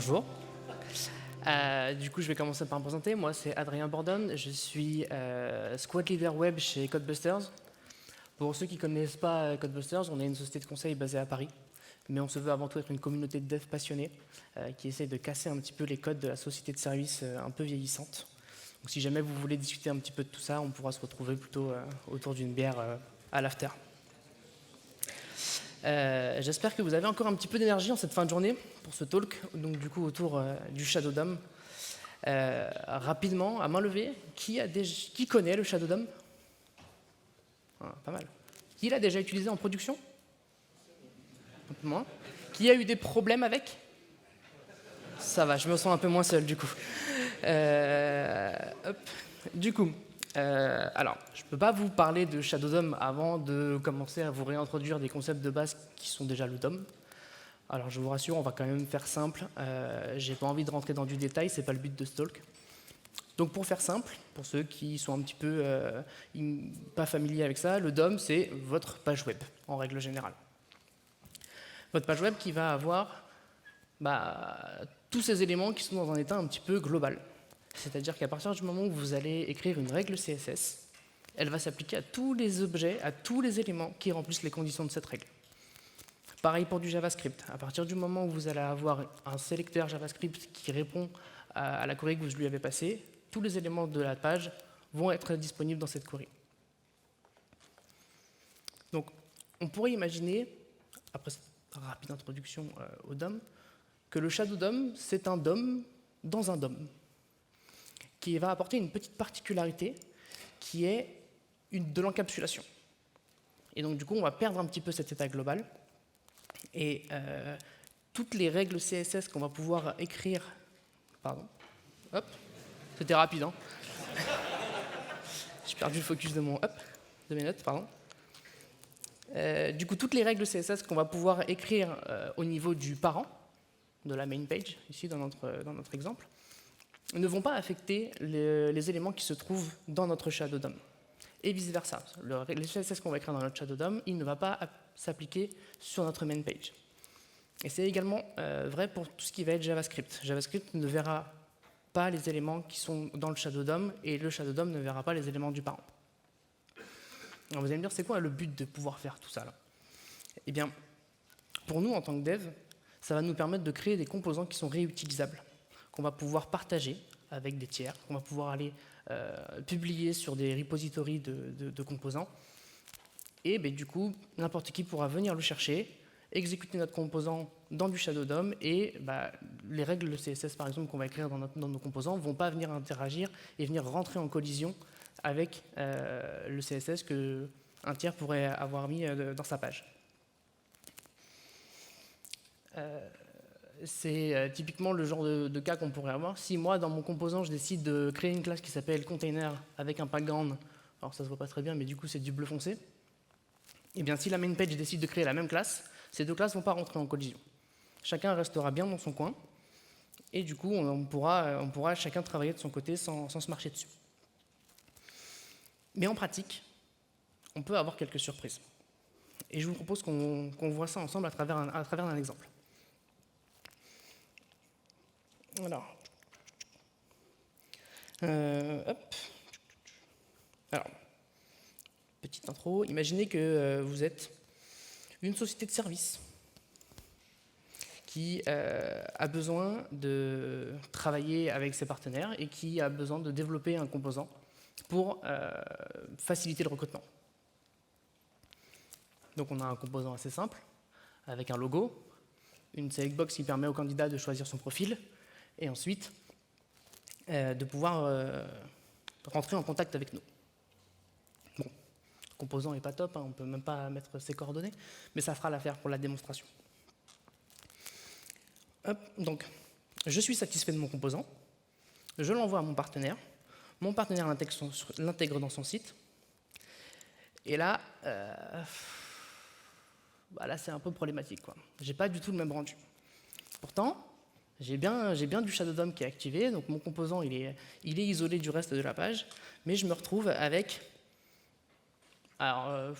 bonjour. Du coup, je vais commencer par me présenter. Moi, c'est Adrien Bordon. Je suis Squad Leader Web chez Codebusters. Pour ceux qui ne connaissent pas Codebusters, on est une société de conseil basée à Paris. Mais on se veut avant tout être une communauté de devs passionnés qui essaie de casser un petit peu les codes de la société de services un peu vieillissante. Donc, si jamais vous voulez discuter un petit peu de tout ça, on pourra se retrouver plutôt autour d'une bière à l'after. J'espère que vous avez encore un petit peu d'énergie en cette fin de journée pour ce talk, donc du coup autour du Shadow DOM. Rapidement, à main levée, qui connaît le Shadow DOM? Pas mal. Qui l'a déjà utilisé en production? Un peu moins. Qui a eu des problèmes avec? Ça va, je me sens un peu moins seul du coup. Hop. Du coup, alors, je ne peux pas vous parler de Shadow DOM avant de commencer à vous réintroduire des concepts de base qui sont déjà le DOM. Alors, je vous rassure, on va quand même faire simple. J'ai pas envie de rentrer dans du détail, c'est pas le but de ce talk. Donc, pour faire simple, pour ceux qui sont un petit peu pas familiers avec ça, le DOM, c'est votre page web, en règle générale. Votre page web qui va avoir tous ces éléments qui sont dans un état un petit peu global. C'est-à-dire qu'à partir du moment où vous allez écrire une règle CSS, elle va s'appliquer à tous les objets, à tous les éléments qui remplissent les conditions de cette règle. Pareil pour du JavaScript. À partir du moment où vous allez avoir un sélecteur JavaScript qui répond à la query que vous lui avez passée, tous les éléments de la page vont être disponibles dans cette query. Donc, on pourrait imaginer, après cette rapide introduction au DOM, que le Shadow DOM, c'est un DOM dans un DOM, qui va apporter une petite particularité qui est de l'encapsulation. Et donc, du coup, on va perdre un petit peu cet état global. Et toutes les règles CSS qu'on va pouvoir écrire... Pardon. Hop. C'était rapide, hein. J'ai perdu le focus de mes notes, pardon. Du coup, toutes les règles CSS qu'on va pouvoir écrire au niveau du parent, de la main page, ici dans notre exemple, ne vont pas affecter les éléments qui se trouvent dans notre Shadow DOM. Et vice-versa. Les CSS qu'on va écrire dans notre Shadow DOM, il ne va pas s'appliquer sur notre main page. Et c'est également vrai pour tout ce qui va être JavaScript. JavaScript ne verra pas les éléments qui sont dans le Shadow DOM, et le Shadow DOM ne verra pas les éléments du parent. Alors vous allez me dire, c'est quoi le but de pouvoir faire tout ça là? Eh bien, pour nous, en tant que dev, ça va nous permettre de créer des composants qui sont réutilisables, qu'on va pouvoir partager avec des tiers, qu'on va pouvoir aller publier sur des repositories de composants. Et du coup, n'importe qui pourra venir le chercher, exécuter notre composant dans du Shadow DOM, et les règles de CSS, par exemple, qu'on va écrire dans nos composants, ne vont pas venir interagir et venir rentrer en collision avec le CSS qu'un tiers pourrait avoir mis dans sa page. C'est typiquement le genre de cas qu'on pourrait avoir. Si moi, dans mon composant, je décide de créer une classe qui s'appelle container avec un background, alors ça se voit pas très bien, mais du coup c'est du bleu foncé, et bien si la main page décide de créer la même classe, ces deux classes ne vont pas rentrer en collision. Chacun restera bien dans son coin, et du coup on pourra chacun travailler de son côté sans se marcher dessus. Mais en pratique, on peut avoir quelques surprises. Et je vous propose qu'on voit ça ensemble à travers un exemple. Alors, petite intro. Imaginez que vous êtes une société de services qui a besoin de travailler avec ses partenaires et qui a besoin de développer un composant pour faciliter le recrutement. Donc on a un composant assez simple, avec un logo, une select box qui permet au candidat de choisir son profil, et ensuite de pouvoir rentrer en contact avec nous. Bon, le composant n'est pas top, on ne peut même pas mettre ses coordonnées, mais ça fera l'affaire pour la démonstration. Hop, donc, je suis satisfait de mon composant, je l'envoie à mon partenaire l'intègre dans son site, et là, là c'est un peu problématique, quoi. J'ai pas du tout le même rendu. Pourtant, j'ai bien du Shadow DOM qui est activé, donc mon composant il est isolé du reste de la page, mais je me retrouve avec... Alors,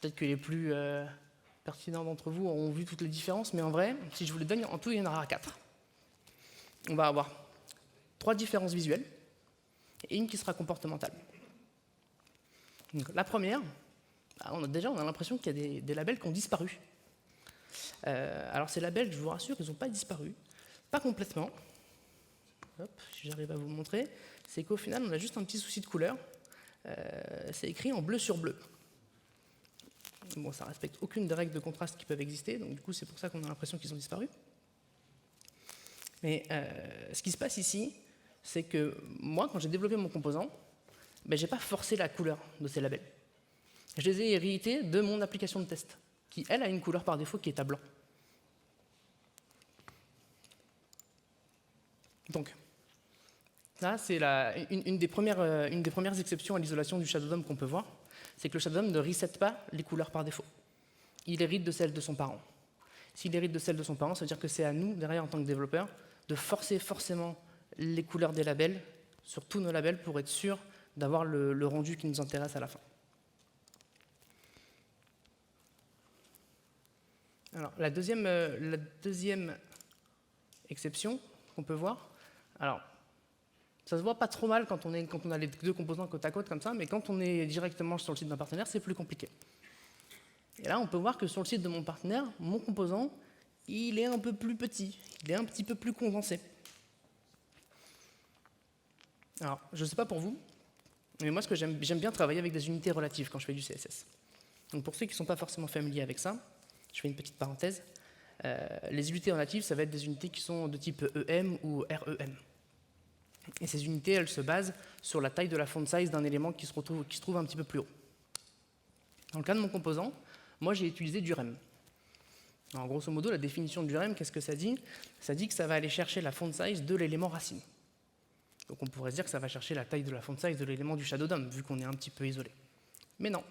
peut-être que les plus pertinents d'entre vous ont vu toutes les différences, mais en vrai, si je vous les donne, en tout, il y en aura 4. on va avoir 3 différences visuelles et une qui sera comportementale. Donc, la première, on a l'impression qu'il y a des labels qui ont disparu. Alors ces labels, je vous rassure, ils n'ont pas disparu, pas complètement. Hop, si j'arrive à vous montrer, c'est qu'au final, on a juste un petit souci de couleur. C'est écrit en bleu sur bleu. Bon, ça ne respecte aucune des règles de contraste qui peuvent exister, donc du coup, c'est pour ça qu'on a l'impression qu'ils ont disparu. Mais ce qui se passe ici, c'est que moi, quand j'ai développé mon composant, je n'ai pas forcé la couleur de ces labels. Je les ai hérités de mon application de test, qui, elle, a une couleur par défaut qui est à blanc. Donc, là, c'est une des premières exceptions à l'isolation du Shadow DOM qu'on peut voir, c'est que le Shadow DOM ne reset pas les couleurs par défaut. Il hérite de celles de son parent. S'il hérite de celles de son parent, ça veut dire que c'est à nous, derrière, en tant que développeurs, de forcer forcément les couleurs des labels sur tous nos labels pour être sûr d'avoir le rendu qui nous intéresse à la fin. Alors, la deuxième exception qu'on peut voir, alors, ça se voit pas trop mal quand on a les deux composants côte à côte comme ça, mais quand on est directement sur le site d'un partenaire, c'est plus compliqué. Et là, on peut voir que sur le site de mon partenaire, mon composant, il est un peu plus petit, il est un petit peu plus condensé. Alors, je ne sais pas pour vous, mais moi, j'aime bien travailler avec des unités relatives quand je fais du CSS. Donc pour ceux qui ne sont pas forcément familiers avec ça, je fais une petite parenthèse. Les unités relatives, ça va être des unités qui sont de type EM ou REM. Et ces unités, elles se basent sur la taille de la font size d'un élément qui se trouve un petit peu plus haut. Dans le cas de mon composant, moi j'ai utilisé du rem. Alors grosso modo, la définition du rem, qu'est-ce que ça dit? Ça dit que ça va aller chercher la font size de l'élément racine. Donc on pourrait se dire que ça va chercher la taille de la font size de l'élément du Shadow DOM, vu qu'on est un petit peu isolé. Mais non.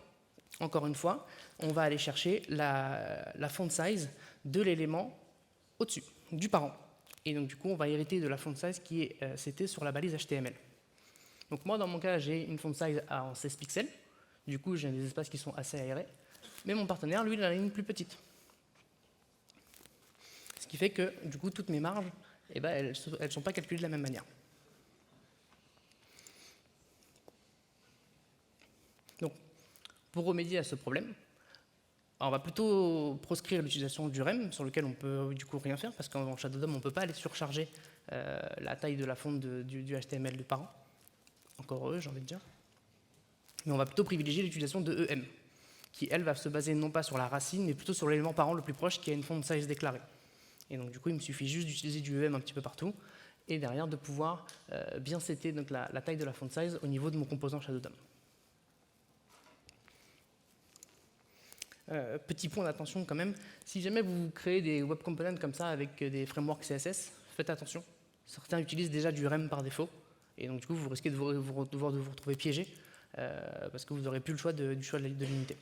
Encore une fois, on va aller chercher la font size de l'élément au-dessus, du parent. Et donc, du coup, on va hériter de la font size qui est c'était sur la balise HTML. Donc, moi, dans mon cas, j'ai une font size en 16 pixels. Du coup, j'ai des espaces qui sont assez aérés. Mais mon partenaire, lui, il en a une plus petite. Ce qui fait que, du coup, toutes mes marges, eh ben, elles ne sont pas calculées de la même manière. Donc, pour remédier à ce problème, on va plutôt proscrire l'utilisation du rem, sur lequel on peut du coup rien faire, parce qu'en Shadow DOM, on ne peut pas aller surcharger la taille de la font du HTML du parent. Encore heureux, j'ai envie de dire. Mais on va plutôt privilégier l'utilisation de EM, qui, elle, va se baser non pas sur la racine, mais plutôt sur l'élément parent le plus proche, qui a une font size déclarée. Et donc, du coup, il me suffit juste d'utiliser du EM un petit peu partout, et derrière, de pouvoir bien setter donc, la taille de la font size au niveau de mon composant Shadow DOM. Petit point d'attention quand même, si jamais vous créez des web components comme ça avec des frameworks CSS, faites attention. Certains utilisent déjà du rem par défaut, et donc du coup vous risquez de vous retrouver piégé, parce que vous n'aurez plus le choix de l'unité.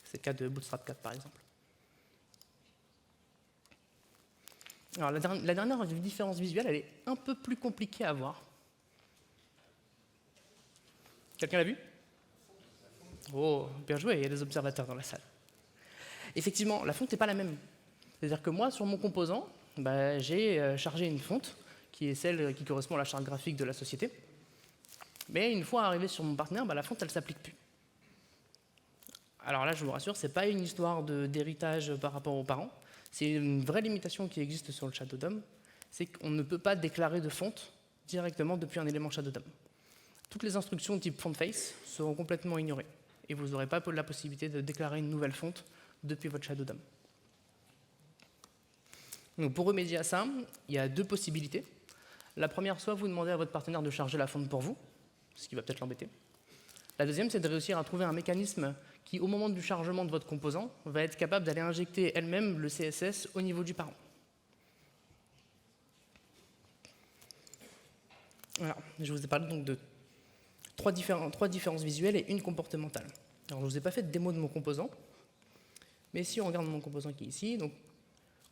C'est le cas de Bootstrap 4 par exemple. Alors la dernière différence visuelle, elle est un peu plus compliquée à voir. Quelqu'un l'a vu ? Oh, bien joué, il y a des observateurs dans la salle. Effectivement, la fonte n'est pas la même. C'est-à-dire que moi, sur mon composant, j'ai chargé une fonte, qui est celle qui correspond à la charte graphique de la société. Mais une fois arrivé sur mon partenaire, la fonte, elle ne s'applique plus. Alors là, je vous rassure, ce n'est pas une histoire d'héritage par rapport aux parents. C'est une vraie limitation qui existe sur le Shadow DOM. C'est qu'on ne peut pas déclarer de fonte directement depuis un élément Shadow DOM. Toutes les instructions type font face seront complètement ignorées. Et vous n'aurez pas la possibilité de déclarer une nouvelle fonte depuis votre Shadow DOM. Donc pour remédier à ça, il y a deux possibilités. La première, soit vous demandez à votre partenaire de charger la fonte pour vous, ce qui va peut-être l'embêter. La deuxième, c'est de réussir à trouver un mécanisme qui, au moment du chargement de votre composant, va être capable d'aller injecter elle-même le CSS au niveau du parent. Voilà, je vous ai parlé donc de trois différences visuelles et une comportementale. Alors, je ne vous ai pas fait de démo de mon composant, mais si on regarde mon composant qui est ici, donc,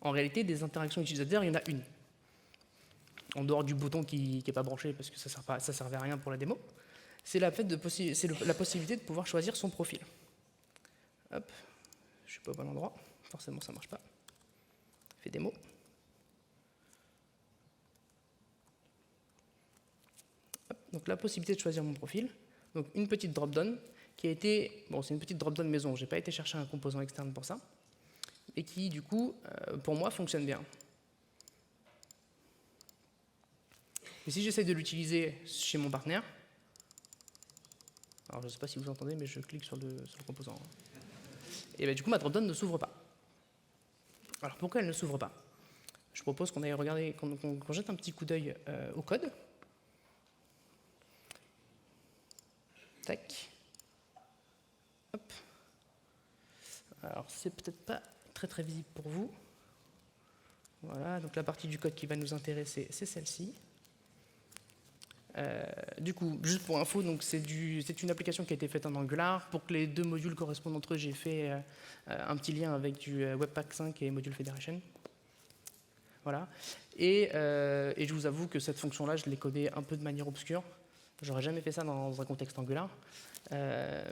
en réalité, des interactions utilisateurs, il y en a une. En dehors du bouton qui n'est pas branché, parce que ça ne servait à rien pour la démo, c'est la possibilité de pouvoir choisir son profil. Hop, je ne suis pas au bon endroit, forcément ça ne marche pas. Fait démo. donc la possibilité de choisir mon profil, donc une petite drop-down qui a été, bon c'est une petite drop-down maison, j'ai pas été chercher un composant externe pour ça, et qui du coup, pour moi, fonctionne bien. Et si j'essaie de l'utiliser chez mon partenaire, alors je ne sais pas si vous entendez, mais je clique sur le composant, et bien du coup ma drop-down ne s'ouvre pas. Alors pourquoi elle ne s'ouvre pas? Je propose qu'on aille regarder, qu'on jette un petit coup d'œil au code. Tac. Hop. Alors c'est peut-être pas très visible pour vous. Voilà, donc la partie du code qui va nous intéresser, c'est celle-ci. Du coup, juste pour info, c'est une application qui a été faite en Angular. Pour que les deux modules correspondent entre eux, j'ai fait un petit lien avec du Webpack 5 et Module Federation. Voilà. Et je vous avoue que cette fonction-là, je l'ai codée un peu de manière obscure. J'aurais jamais fait ça dans un contexte Angular.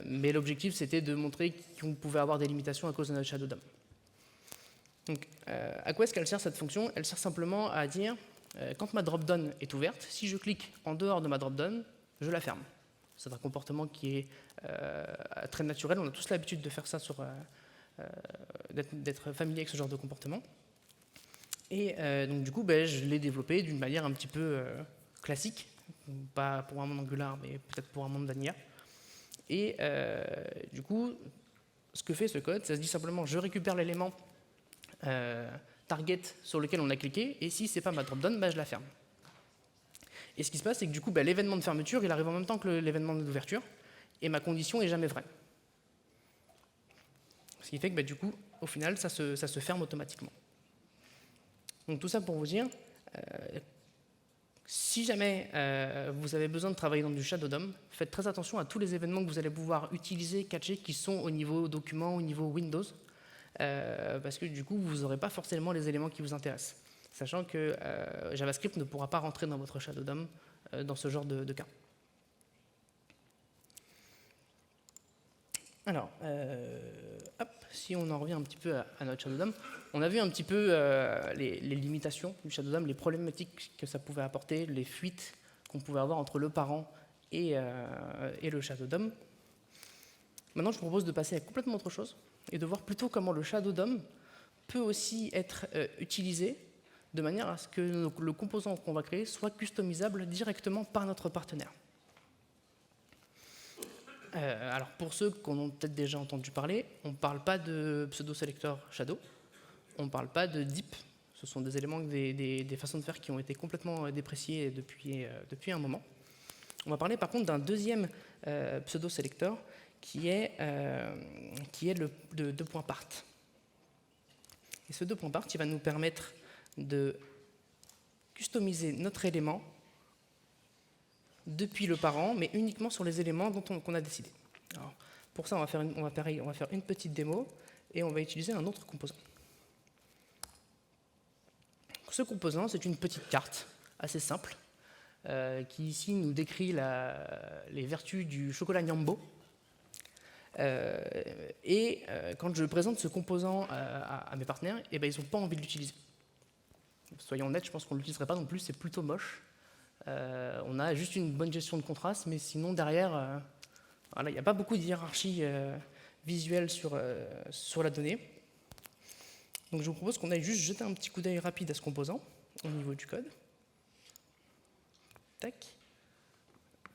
Mais l'objectif, c'était de montrer qu'on pouvait avoir des limitations à cause de notre Shadow DOM. Donc, à quoi est-ce qu'elle sert cette fonction? Elle sert simplement à dire, quand ma drop-down est ouverte, si je clique en dehors de ma drop-down, je la ferme. C'est un comportement qui est très naturel. On a tous l'habitude de faire ça, d'être familier avec ce genre de comportement. Et donc du coup, je l'ai développé d'une manière un petit peu classique, pas pour un monde Angular, mais peut-être pour un monde Vanilla. Et du coup, ce que fait ce code, ça se dit simplement, je récupère l'élément target sur lequel on a cliqué, et si c'est pas ma drop-down, je la ferme. Et ce qui se passe, c'est que du coup, l'événement de fermeture, il arrive en même temps que l'événement d'ouverture, et ma condition est jamais vraie. Ce qui fait que du coup, au final, ça se ferme automatiquement. Donc tout ça pour vous dire, si jamais vous avez besoin de travailler dans du Shadow DOM, faites très attention à tous les événements que vous allez pouvoir utiliser, catcher, qui sont au niveau document, au niveau Windows, parce que du coup, vous n'aurez pas forcément les éléments qui vous intéressent, sachant que JavaScript ne pourra pas rentrer dans votre Shadow DOM dans ce genre de cas. Alors, si on en revient un petit peu à notre Shadow DOM, on a vu un petit peu les limitations du Shadow DOM, les problématiques que ça pouvait apporter, les fuites qu'on pouvait avoir entre le parent et le Shadow DOM. Maintenant, je vous propose de passer à complètement autre chose et de voir plutôt comment le Shadow DOM peut aussi être utilisé de manière à ce que le composant qu'on va créer soit customisable directement par notre partenaire. Alors pour ceux qui en ont peut-être déjà entendu parler, on ne parle pas de pseudo-sélecteur Shadow, on ne parle pas de DIP, ce sont des éléments, des façons de faire qui ont été complètement dépréciées depuis un moment. On va parler par contre d'un deuxième pseudo-sélecteur qui est le $part. Et ce $part, il va nous permettre de customiser notre élément depuis le parent, mais uniquement sur les éléments qu'on a décidé. Alors, pour ça, on va faire une petite démo et on va utiliser un autre composant. Ce composant, c'est une petite carte assez simple qui ici nous décrit les vertus du chocolat Nyambo. Quand je présente ce composant à mes partenaires, ils n'ont pas envie de l'utiliser. Soyons honnêtes, je pense qu'on ne l'utiliserait pas non plus, c'est plutôt moche. On a juste une bonne gestion de contraste, mais sinon derrière, il n'y a pas beaucoup de hiérarchie visuelle sur la donnée. Donc je vous propose qu'on aille juste jeter un petit coup d'œil rapide à ce composant au niveau du code. Tac.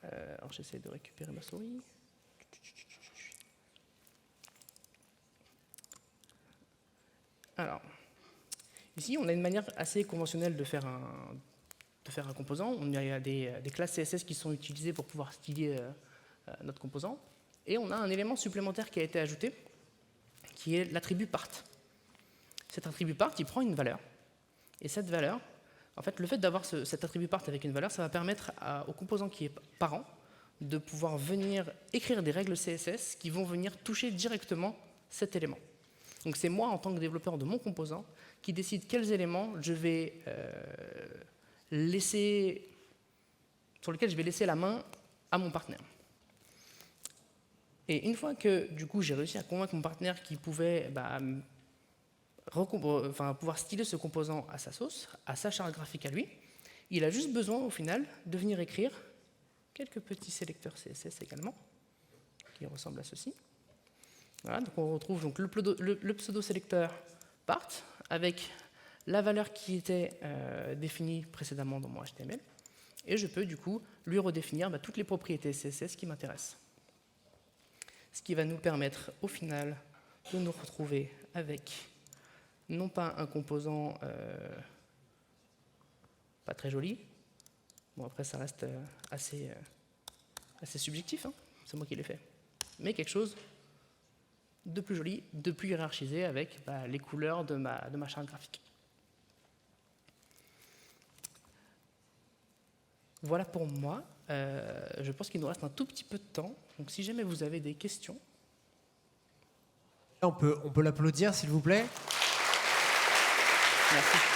Alors j'essaie de récupérer ma souris. Alors, ici on a une manière assez conventionnelle de faire un composant. Il y a des classes CSS qui sont utilisées pour pouvoir styler notre composant. Et on a un élément supplémentaire qui a été ajouté, qui est l'attribut part. Cet attribut part, il prend une valeur. Et cette valeur, en fait, le fait d'avoir cet attribut part avec une valeur, ça va permettre au composant qui est parent de pouvoir venir écrire des règles CSS qui vont venir toucher directement cet élément. Donc c'est moi, en tant que développeur de mon composant, qui décide quels éléments je vais sur lesquels je vais laisser la main à mon partenaire. Et une fois que du coup j'ai réussi à convaincre mon partenaire qu'il pouvait pouvoir styler ce composant à sa sauce, à sa charte graphique à lui, il a juste besoin au final de venir écrire quelques petits sélecteurs CSS également, qui ressemblent à ceci. Voilà, donc on retrouve donc le pseudo-sélecteur part avec la valeur qui était définie précédemment dans mon HTML. Et je peux du coup lui redéfinir toutes les propriétés CSS qui m'intéressent. Ce qui va nous permettre au final de nous retrouver avec non pas un composant pas très joli, bon après ça reste assez subjectif, hein, c'est moi qui l'ai fait, mais quelque chose de plus joli, de plus hiérarchisé avec les couleurs de ma charte graphique. Voilà pour moi. Je pense qu'il nous reste un tout petit peu de temps. Donc si jamais vous avez des questions. On peut l'applaudir, s'il vous plaît. Merci.